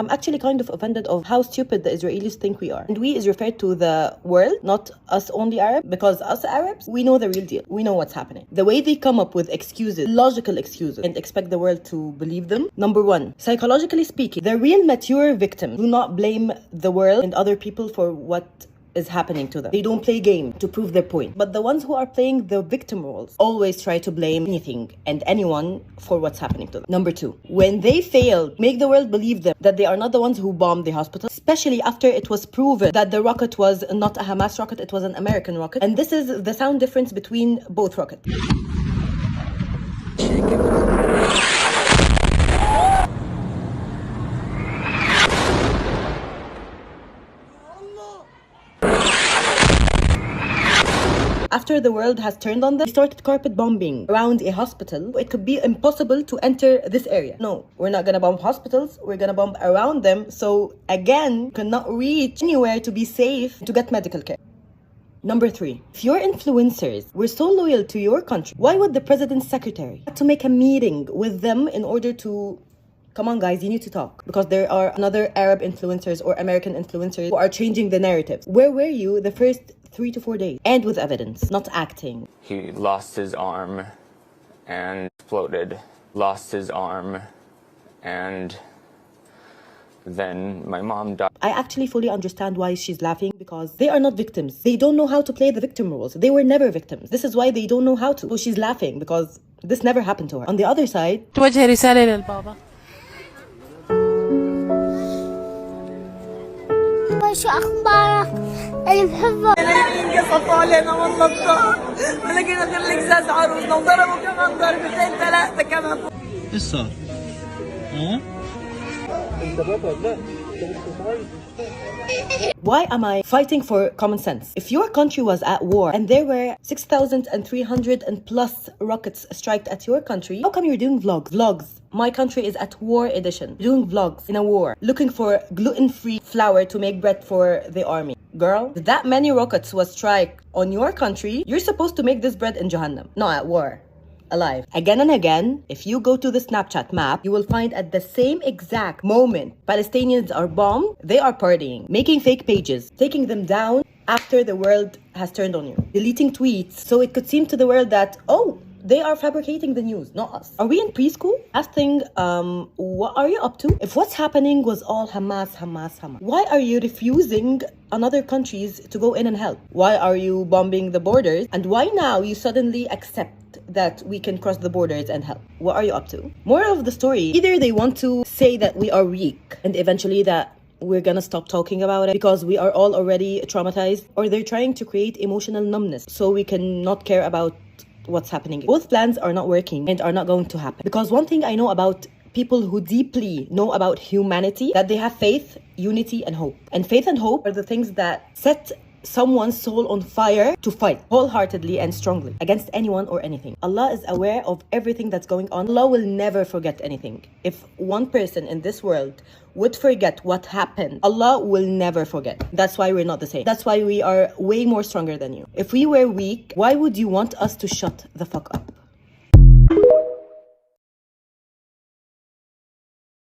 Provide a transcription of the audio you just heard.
I'm actually kind of offended of how stupid the Israelis think we are. And we is referred to the world, not us only Arab, because us Arabs, we know the real deal. We know what's happening. The way they come up with excuses, logical excuses, and expect the world to believe them. Number one, psychologically speaking, the real mature victims do not blame the world and other people for what is happening to them. They don't play game to prove their point. But the ones who are playing the victim roles always try to blame anything and anyone for what's happening to them. Number two, when they fail, make the world believe them that they are not the ones who bombed the hospital, especially after it was proven that the rocket was not a Hamas rocket, it was an American rocket. And this is the sound difference between both rockets. After the world has turned on them, they started carpet bombing around a hospital. It could be impossible to enter this area. No, we're not gonna bomb hospitals. We're gonna bomb around them. So again, cannot reach anywhere to be safe to get medical care. Number three, if your influencers were so loyal to your country, why would the president's secretary have to make a meeting with them in order to... Come on, guys, you need to talk. Because there are another Arab influencers or American influencers who are changing the narrative. Where were you the first 3 to 4 days? And with evidence, not acting. He lost his arm and exploded. Lost his arm and then my mom died. I actually fully understand why she's laughing, because they are not victims. They don't know how to play the victim roles. They were never victims. This is why they don't know how to. So she's laughing because this never happened to her. On the other side, توجه رسالة للبابا. وش أخبارك؟ اللي بحبك. قصفوا علينا والله الظهر، ما لقينا غير القزاز عروسنا وضربوا كمان ضربتين ثلاثة كمان. ايش صار؟ ها؟ why am I fighting for common sense? If your country was at war and there were 6,300 and plus rockets striked at your country, how come you're doing vlogs? My country is at war edition, doing vlogs in a war, looking for gluten-free flour to make bread for the army. Girl, if that many rockets was strike on your country, you're supposed to make this bread in Jahannam, not at war. Alive. Again and again, if you go to the Snapchat map, you will find at the same exact moment Palestinians are bombed, they are partying, making fake pages, taking them down after the world has turned on you, deleting tweets so it could seem to the world that, oh, they are fabricating the news, not us. Are we in preschool? Asking, what are you up to? If what's happening was all Hamas, why are you refusing another countries to go in and help? Why are you bombing the borders? And why now you suddenly accept that we can cross the borders and help? What are you up to? Moral of the story, either they want to say that we are weak and eventually that we're gonna stop talking about it because we are all already traumatized, or they're trying to create emotional numbness so we can not care about what's happening. Both plans are not working and are not going to happen. Because one thing I know about people who deeply know about humanity, that they have faith, unity, and hope. And faith and hope are the things that set someone's soul on fire to fight wholeheartedly and strongly against anyone or anything. Allah is aware of everything that's going on. Allah will never forget anything. If one person in this world would forget what happened, Allah will never forget. That's why we're not the same. That's why we are way more stronger than you. If we were weak, why would you want us to shut the fuck up?